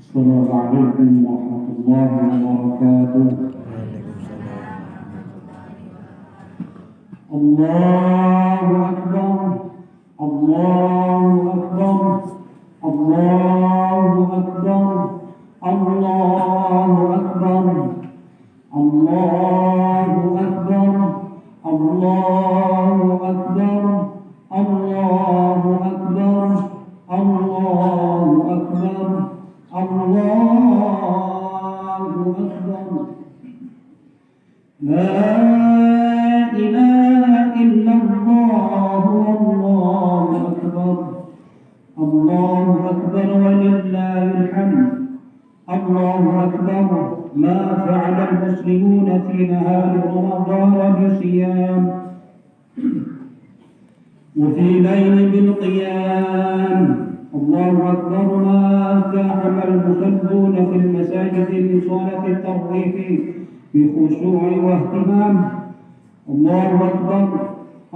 السلام عليكم ورحمة الله وبركاته. الله أكبر الله أكبر الله أكبر الله أكبر الله أكبر الله أكبر الله أكبر الله أكبر الله أكبر. لا إله إلا الله والله أكبر. الله أكبر ولله الحمد. الله أكبر. ما فعل المسلمون في نهار رمضان بصيام وفي ليل بالقيام. الله أكبر. ما ازدحم المصلون في المساجد لصلاة التراويح بخشوع واهتمام. الله أكبر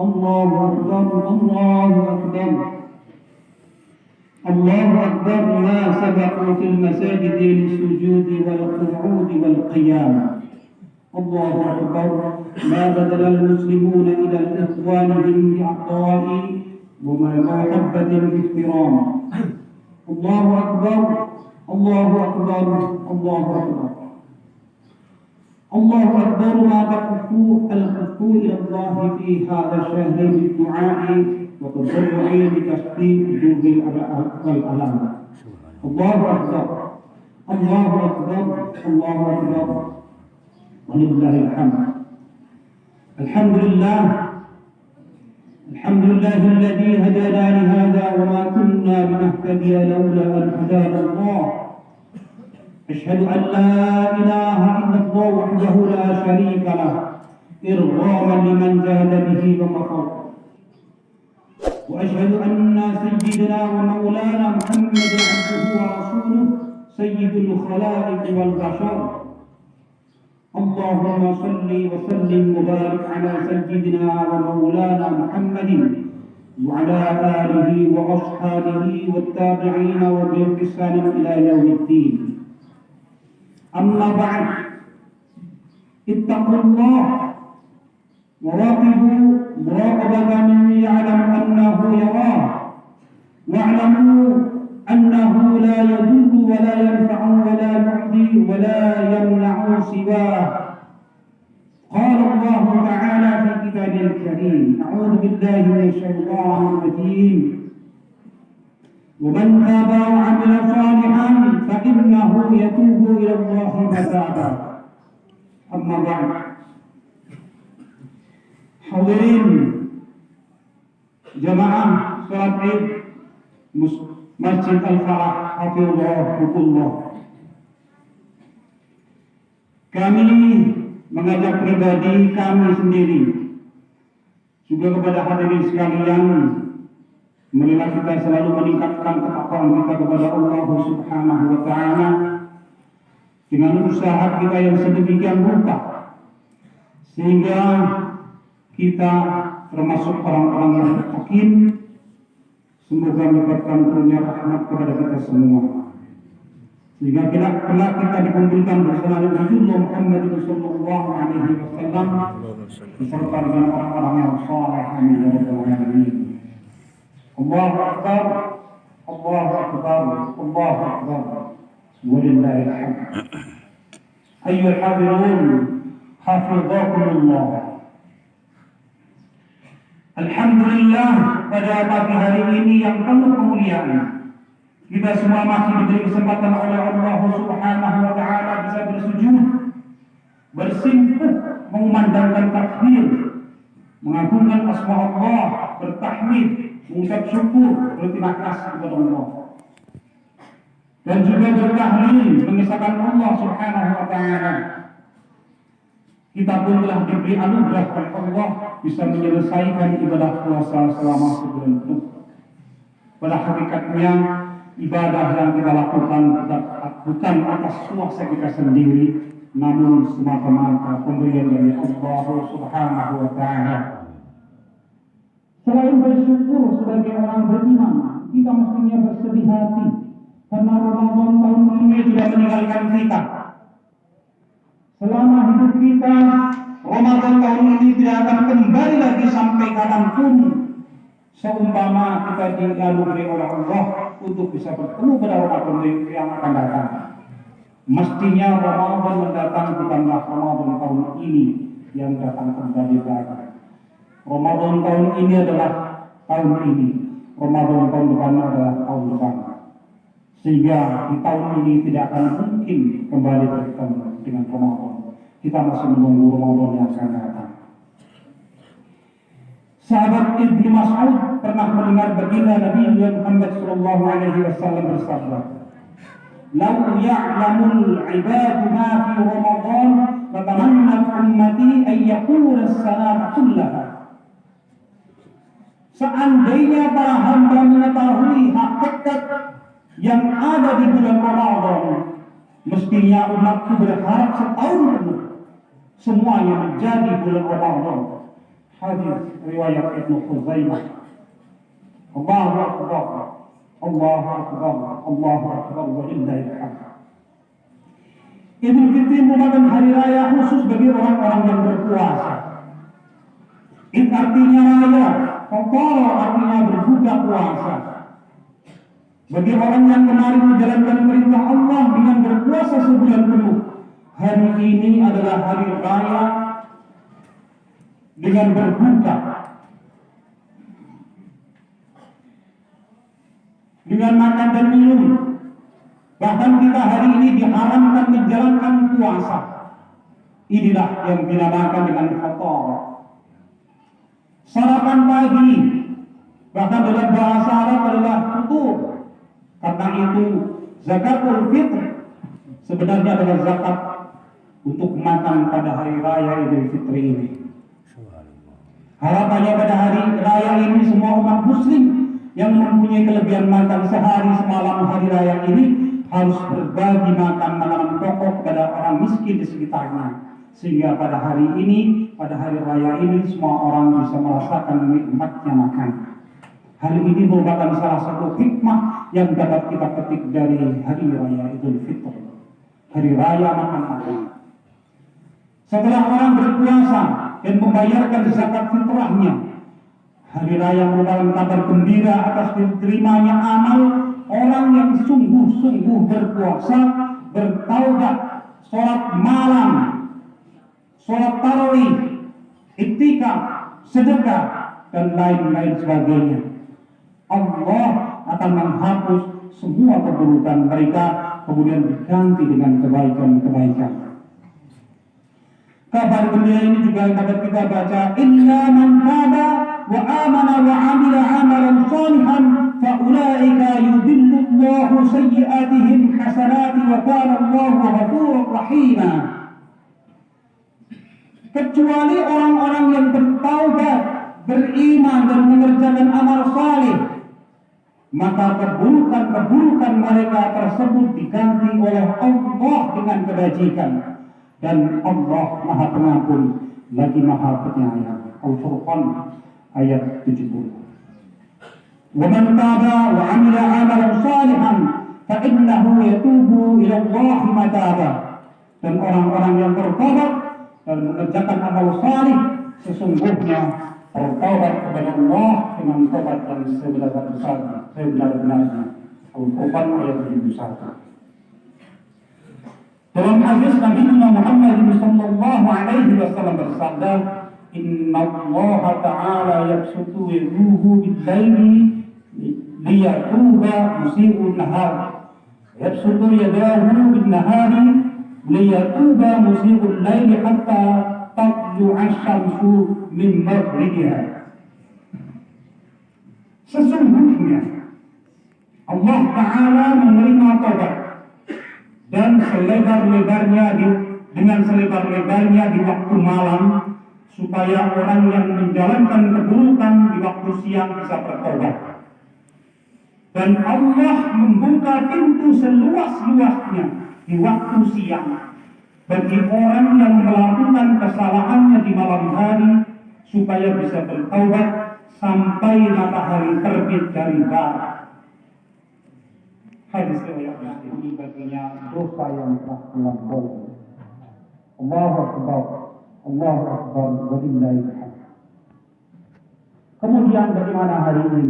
الله أكبر الله أكبر الله أكبر. ما سبقوا في المساجد للسجود والقعود والقيام. الله أكبر. ما بذل المسلمون إلى إخوانهم بعطاء ومحبة باحترام. الله أكبر الله أكبر الله أكبر الله أكبر. ما الخشوع إلى الله في هذا الشهر بالدعاء وتضرع بتسبيح الضر والألم. الله أكبر الله أكبر الله أكبر ولله الحمد. الحمد لله الحمد لله الذي هدانا لهذا وما كنا لنهتدي لولا أن هدانا الله. أشهد أن لا إله إلا الله وحده لا شريك له إرغاما لمن جاهد به وكفر. وأشهد أن سيدنا ومولانا محمدا عبده ورسوله سيد الخلائق والبشر. اللهم صل وسلم وبارك على سيدنا ومولانا محمد وعلى آله وأصحابه والتابعين وبإحسان إلى يوم الدين. أما بعد، اتقوا الله وراقبوا مراقبة من يعلم أنه يراه، واعلموا أنه لا يضر ولا ينفع ولا يعطي ولا يمنع سواه. قال الله تعالى في كتابه الكريم: أعوذ بالله من الشيطان الرجيم: ومن تاب وعمل صالحا فإنه يتوب إلى الله متابا. أما بعد، hadirin jamaah salat Id Masjid Al-Falah hafizahullah. Kami mengajak pribadi kami sendiri Juga kepada hadirin sekalian, marilah kita selalu meningkatkan ketakwaan kita kepada Allah Subhanahu wa taala dengan usaha kita yang sedemikian rupa sehingga kita termasuk orang-orang yang yakin. Semoga mendapatkan turunnya rahmat kepada kita semua. Sehingga kelak kita dikumpulkan bersama Nabiullah Muhammad sallallahu alaihi wasallam beserta dengan orang-orang yang saleh. Amin ya rabbal alamin. Allahu akbar, Allahu akbar, Allahu akbar. Walillahil hamd. Ayyuhal hadirun, hafizakumullah. Alhamdulillah, pada pagi hari ini yang penuh kemuliaan, kita semua masih diberi kesempatan oleh Allah Subhanahu wa taala bisa bersujud, bersimpuh mengumandangkan takbir, mengagungkan asma Allah, bertahmid, mengucap syukur, berterima kasih kepada Allah. Dan juga bertahlil, mengesahkan Allah Subhanahu wa taala. Kita pun telah diberi anugerah oleh Allah bisa menyelesaikan ibadah puasa selama sebulan penuh. Pada hakikatnya ibadah yang kita lakukan bukan atas kuasa kita sendiri, namun semata-mata pemberian dari Allah Subhanahu wa taala. Selain bersyukur sebagai orang beriman, kita mestinya bersedih hati karena Ramadan tahun ini sudah meninggalkan kita. Selama hidup kita, Ramadan tahun ini tidak akan kembali lagi sampai kapanpun. Seumpama kita dianugerahi oleh Allah untuk bisa bertemu pada Ramadan yang akan datang. Mestinya Ramadan mendatang bukanlah Ramadan tahun ini yang datang kembali lagi. Ramadan tahun ini adalah tahun ini. Ramadan tahun depan adalah tahun depan. Sehingga di tahun ini tidak akan mungkin kembali bertemu dengan Ramadan. Kita masih menunggu Ramadan yang akan datang. Sahabat Ibnu Mas'ud pernah mendengar baginda Nabi Muhammad sallallahu alaihi wasallam bersabda, "Lau ya'lamul 'ibadu ma fi Ramadan, latamanna ummati an yakuna as-sanata kullaha." Seandainya para hamba mengetahui hakikat yang ada di bulan Ramadan, mestinya umatku berharap setahun penuh semuanya menjadi bulan Ramadan. Hadis riwayat Ibnu Khuzaimah. Allahu akbar, Allahu akbar, Allahu akbar, walillahil hamd. Idul Fitri merupakan hari raya khusus bagi orang-orang yang berpuasa. Id artinya raya, Fitr artinya berbuka puasa. Bagi orang yang kemarin menjalankan perintah Allah dengan berpuasa sebulan penuh, hari ini adalah hari raya dengan berbuka, dengan makan dan minum. Bahkan kita hari ini diharamkan menjalankan puasa. Inilah yang dinamakan dengan fitr. Sarapan pagi, bahkan dalam bahasa Arab adalah futur. Karena itu zakatul fitr sebenarnya adalah zakat untuk makan pada hari raya Idul Fitri ini. Harapannya pada hari raya ini semua umat muslim yang mempunyai kelebihan makan sehari semalam hari raya ini harus berbagi makan makanan pokok pada orang miskin di sekitarnya. Sehingga pada hari ini, pada hari raya ini semua orang bisa merasakan nikmatnya makan. Hal ini merupakan salah satu hikmah yang dapat kita petik dari hari raya Idul Fitri. Hari raya makan. Setelah orang berpuasa dan membayarkan zakat fitrahnya, hari raya merupakan kabar gembira atas diterimanya amal orang yang sungguh-sungguh berpuasa, bertaubat, sholat malam, sholat tarawih, iktikaf, sedekah, dan lain-lain sebagainya. Allah akan menghapus semua keburukan mereka, kemudian diganti dengan kebaikan-kebaikan. Kabar gembira ini juga dapat kita baca, illa man taba wa amana wa amila amalan shalihan fa ulaika yudhillullahu sayyi'atihim hasanati wa kana Allahu ghafurur rahima. Kecuali orang-orang yang bertaubat beriman dan mengerjakan amal saleh, maka keburukan-keburukan mereka tersebut diganti oleh Allah dengan kebajikan, dan Allah Maha Pengampun lagi Maha Penyayang. Al-Furqan ayat 70. Wa man taba wa 'amila 'amalan shalihan fa innahu yatubu ila Allah mataba. Dan orang-orang yang bertobat dan mengerjakan amal saleh sesungguhnya bertaubat kepada Allah dengan taubat yang sebenar-benarnya. Al-Furqan ayat 71. Dalam hadis Nabi Muhammad sallallahu alaihi wasallam bersabda, "Inna Allah Ta'ala yabsutu yadahu bil-laili liyatuba musii'un nahar. Yabsutu yadahu bin-nahari liyatuba musii'ul laili hatta tatlu'a asy-syamsu min maghribiha." Sesungguhnya Allah Ta'ala menerima taubat dan dengan selebar-lebarnya di waktu malam, supaya orang yang menjalankan keburukan di waktu siang bisa bertobat. Dan Allah membuka pintu seluas-luasnya di waktu siang bagi orang yang melakukan kesalahannya di malam hari, supaya bisa bertobat sampai matahari terbit dari barat. Hadis riwayat Muslim. Ini baginya dosa yang telah melampaui. Allahu Akbar, Allahu Akbar, walillahil hamd. Kemudian bagaimana hari ini?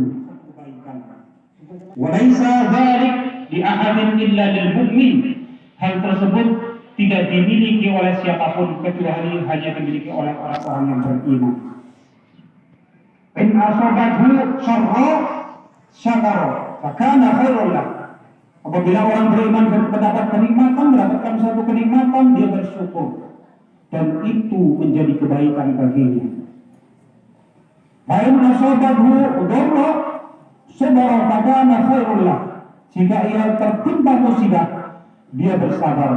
Wa laisa dzalik li ahadin illa lil mu'min. Hal tersebut tidak dimiliki oleh siapapun kecuali hanya dimiliki oleh orang-orang yang beriman. In asabathu syarra syakara, fakana khairul lahu. Apabila orang beriman mendapat kenikmatan, mendapatkan suatu kenikmatan, dia bersyukur, dan itu menjadi kebaikan baginya. Baik asabathu dharra sabara fakana khairul lahu. Jika ia tertimpa musibah, dia bersabar,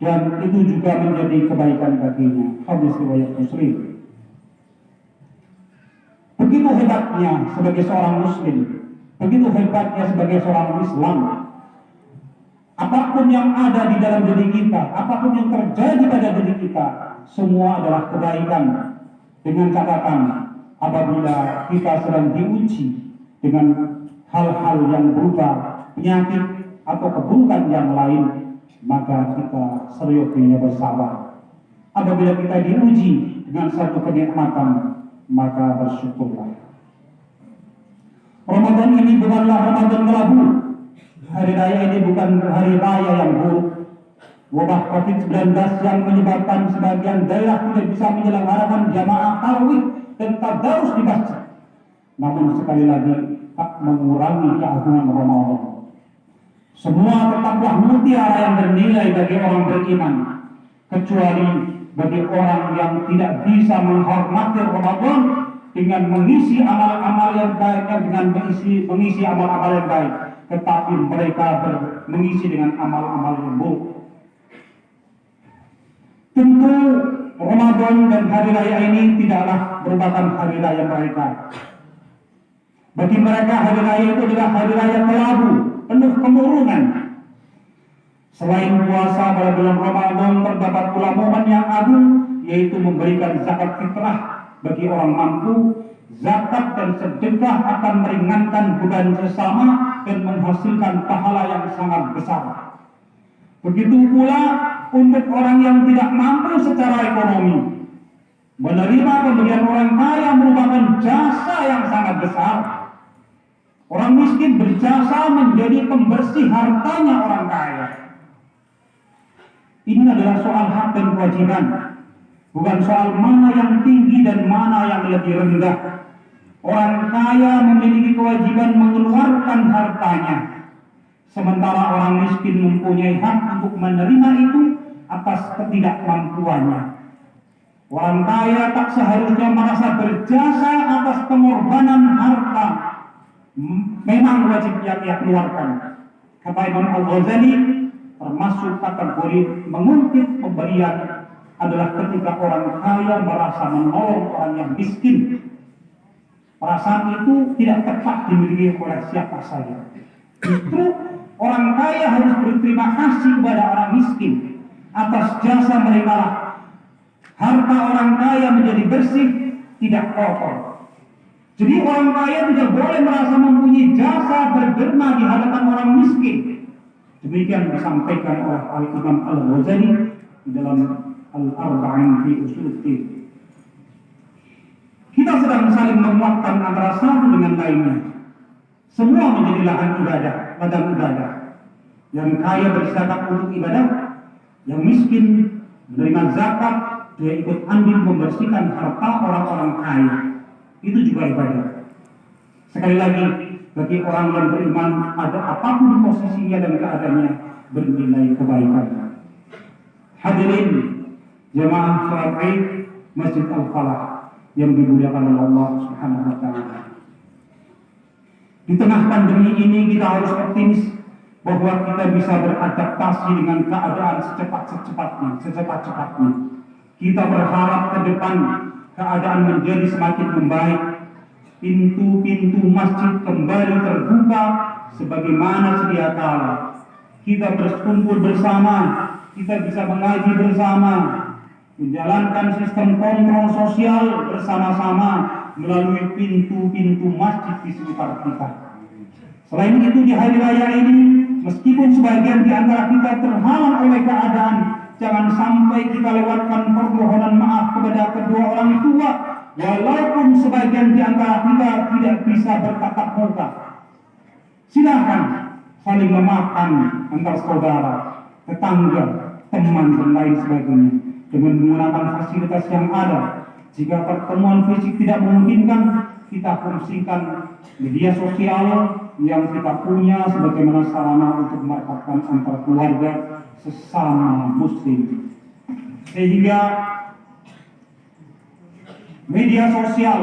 dan itu juga menjadi kebaikan baginya. Hadis riwayat Muslim. Begitu hebatnya sebagai seorang Muslim, begitu hebatnya sebagai seorang Islam. Apapun yang ada di dalam diri kita, apapun yang terjadi pada diri kita, semua adalah kebaikan. Dengan catatan, apabila kita sedang diuji dengan hal-hal yang berupa penyakit atau keburukan yang lain, maka kita seriusnya bersabar. Apabila kita diuji dengan satu kenikmatan, maka bersyukurlah. Ramadan ini bukanlah Ramadan kelabu. Hari raya ini bukan hari raya yang buruk. Wabah COVID-19 yang menyebabkan sebagian daerah tidak bisa menyelenggarakan jamaah tarawih dan tadarus di masjid, namun sekali lagi tak mengurangi keagungan Ramadan. Semua tetaplah mutiara yang bernilai bagi orang beriman, kecuali bagi orang yang tidak bisa menghormati Ramadan dengan mengisi amal-amal yang baik, dengan mengisi amal-amal yang baik, tetapi mereka mengisi dengan amal-amal yang buruk. Tentu Ramadan dan hari raya ini tidaklah merupakan hari raya mereka. Bagi mereka hari raya itu adalah hari raya kelabu, penuh kemurungan. Selain puasa pada bulan Ramadan, terdapat pula momen yang agung, yaitu memberikan zakat fitrah bagi orang mampu. Zakat dan sedekah akan meringankan beban sesama dan menghasilkan pahala yang sangat besar. Begitu pula untuk orang yang tidak mampu secara ekonomi, menerima pemberian orang kaya merupakan jasa yang sangat besar. Orang miskin berjasa menjadi pembersih hartanya orang kaya. Ini adalah soal hak dan kewajiban, bukan soal mana yang tinggi dan mana yang lebih rendah. Orang kaya memiliki kewajiban mengeluarkan hartanya, sementara orang miskin mempunyai hak untuk menerima itu atas ketidakmampuannya. Orang kaya tak seharusnya merasa berjasa atas pengorbanan harta. Memang wajib ia keluarkan. Kata Imam Al-Ghazali, termasuk kategori mengungkit pemberian adalah ketika orang kaya merasa menolong orang yang miskin. Perasaan itu tidak tepat dimiliki oleh siapa saja. Justru orang kaya harus berterima kasih kepada orang miskin atas jasa mereka lah. Harta orang kaya menjadi bersih, tidak kotor. Jadi orang kaya tidak boleh merasa mempunyai jasa berderma di hadapan orang miskin. Demikian disampaikan oleh Al-Imam Al-Ghazali di dalam Al-Arba'in fi Ushul Fiqh. Kita sedang saling menguatkan antara satu dengan lainnya. Semua menjadi lahan ibadah, ladang ibadah. Yang kaya berzakat untuk ibadah, yang miskin menerima zakat, dia ikut andil membersihkan harta orang-orang kaya. Itu juga ibadah. Sekali lagi, bagi orang yang beriman, ada apapun posisinya dan keadaannya bernilai kebaikan. Hadirin jemaah salat Id Masjid Al-Falah yang dimuliakan oleh Allah Subhanahu wa taala. Di tengah pandemi ini kita harus optimis bahwa kita bisa beradaptasi dengan keadaan secepat-cepatnya. Kita berharap ke depan keadaan menjadi semakin membaik. Pintu-pintu masjid kembali terbuka sebagaimana sedia kala. Kita berkumpul bersama, kita bisa mengaji bersama, menjalankan sistem kontrol sosial bersama-sama melalui pintu-pintu masjid di sekitar kita. Selain itu di hari raya ini, meskipun sebagian di antara kita terhalang oleh keadaan, jangan sampai kita lewatkan permohonan maaf kepada kedua orang tua, walaupun sebagian di antara kita tidak bisa bertatap muka. Silakan saling memaafkan antar saudara, tetangga, teman dan lain sebagainya dengan menggunakan fasilitas yang ada. Jika pertemuan fisik tidak memungkinkan, kita fungsikan media sosial yang kita punya sebagaimana sarana untuk merekatkan antar keluarga sesama muslim. Sehingga media sosial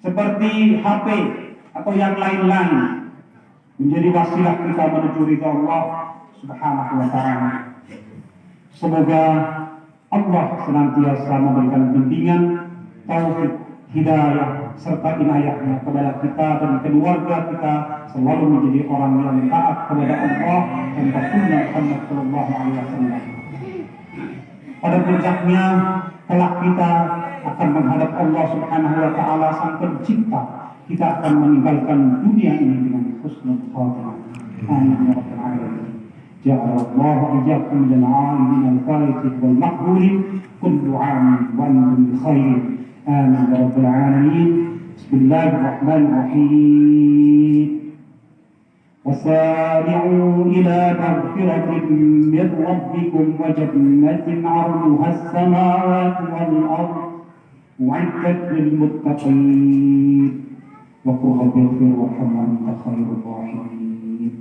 seperti HP atau yang lain-lain menjadi wasilah kita menuju ridha Allah Subhanahu wa taala. Semoga Allah senantiasa memberikan bimbingan, taufik, hidayah serta inayahnya kepada kita dan keluarga kita selalu menjadi orang yang taat kepada Allah dan Rasulullah Muhammad sallallahu alaihi wasallam. Pada puncaknya kelak kita akan menghadap Allah Subhanahu wa taala sang pencipta. Kita akan meninggalkan dunia ini dengan husnul khatimah. Amin ya rabbal alamin. Ja'alallahu iyyakum min al-'amin al-faitih wal maqbul kullu 'amin wa antum bi khair. Amin ya rabbal alamin. Bismillahirrahmanirrahim. وسارعوا إلى مغفرة من ربكم وجنة عرضها السماوات والأرض أعدت للمتقين وقل رب اغفر وارحم وأنت خير الراحمين.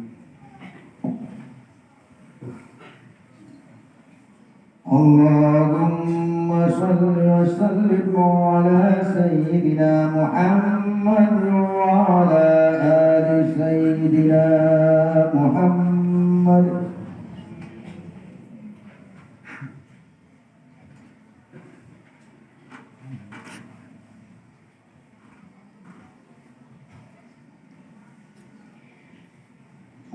اللهم صل وسلم على سيدنا محمد وعلى آل سيدنا محمد.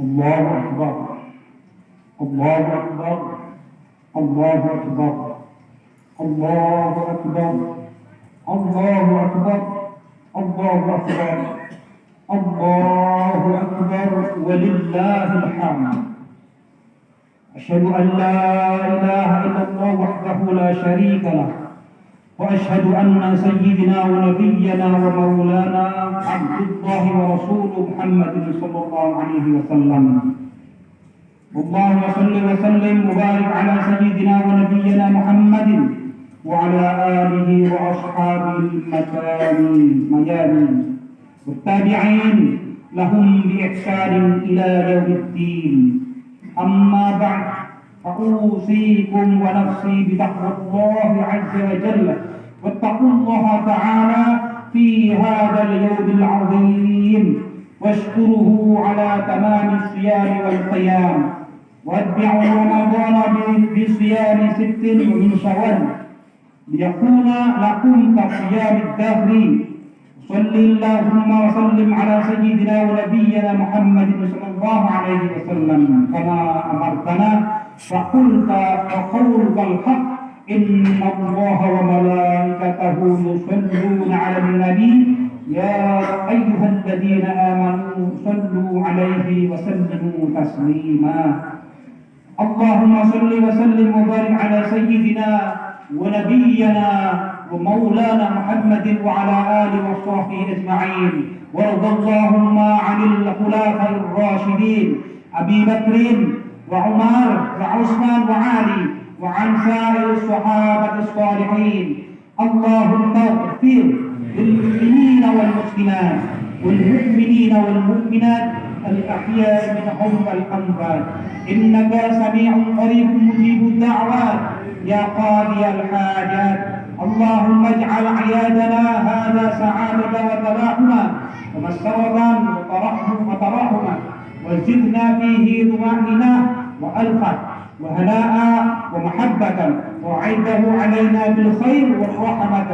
الله أكبر الله أكبر الله أكبر الله أكبر الله أكبر الله أكبر الله أكبر ولله الحمد. أشهد أن لا إله إلا الله وحده لا شريك له وأشهد أن سيدنا ونبينا ومولانا عبد الله ورسوله محمد صلى الله عليه وسلم. اللهم صل وسلم وبارك على سيدنا ونبينا محمد وعلى آله وأصحابه الميامين والتابعين لهم بإحسان إلى يوم الدين. أما بعد فأوصيكم ونفسي بتقوى الله عز وجل واتقوا الله تعالى في هذا اليوم العظيم واشكره على تمام الصيام والقيام واتبعوا رمضان بصيام 6 من شوال ليكون لكم كصيام الدهر صل اللهم وسلم على سيدنا ونبينا محمد صلى الله عليه وسلم كما أمرتنا فقلت وقولك الحق إن الله وملائكته يصلون على النبي يا أيها الذين آمنوا صلوا عليه وسلموا تسليما اللهم صل وسلم وبارك على سيدنا ونبينا ومولانا محمد وعلى آله وصحبه أجمعين وارض اللهم عن الخلفاء الراشدين أبي بكر وعمر وعثمان وعلي وعن سائر الصحابة الصالحين اللهم اغفر للمؤمنين والمسلمات والمؤمنين والمؤمنات الأحياء منهم والأموات إنك سميع قريب مجيب الدعوات يا قاضي الحاجات اللهم اجعل عيادنا هذا سعادة وتلاحما ومسرة وتراحما وزدنا فيه طمأنينة وألفة وهناء ومحبة وعده علينا بالخير والرحمة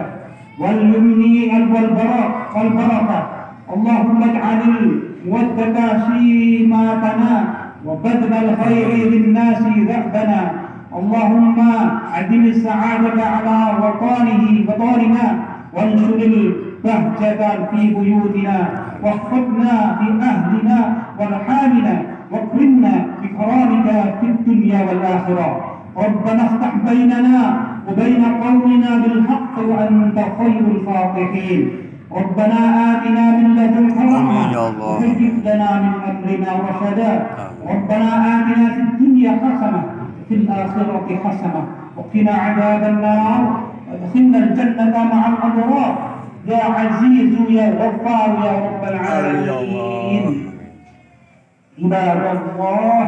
واليمن والبركة اللهم اجعل المودة سيماتنا وبذل الخير للناس ذهبنا اللهم عدم السعادة على وطننا وانشر البهجة في بيوتنا واخفضنا في أهلنا وارحامنا واكرمنا بكرامك في الدنيا والآخرة ربنا افتح بيننا وبين قومنا بالحق وأنت خير الفاتحين ربنا آتنا من لدنك رحمة وهيئ لنا من أمرنا رشدا ربنا آتنا في الدنيا حسنة في الآخرة حسنة وقنا عذاب النار وادخلنا الجنة مع الأبرار يا عزيز يا غفار يا رب العالمين عباد الله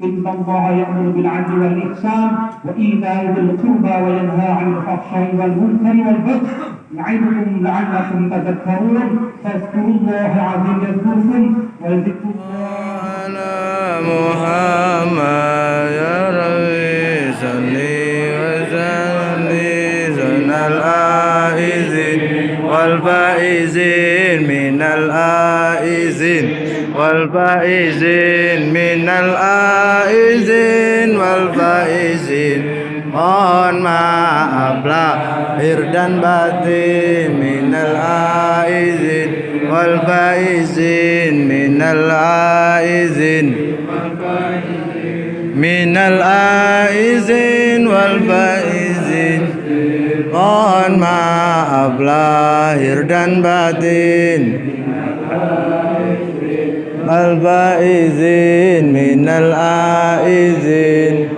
إن الله يأمر بالعدل والإحسان وإيتاء ذي القربى وينهى عن الفحشاء والمنكر والبغي يعظكم لعلكم تذكرون فاذكروا الله العظيم يذكركم ولذكر الله على محمد يا ربي صل وسلم زن الآئزين والفائزين من الآئزين والفائزين من الآئزين والفائزين mohon maaf lahir dan batin minal aizin wal faizin minal aizin minal aizin wal faizin mohon maaf lahir dan batin al-faizin minal aizin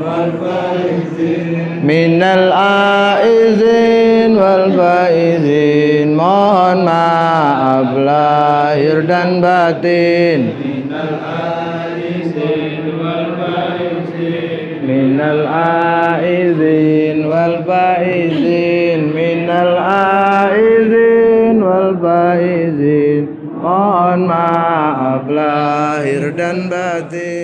minal aizin wal faizin mohon maaf lahir dan batin minal aizin wal faizin minal aizin wal faizin minal aizin wal faizin mohon maaf lahir dan batin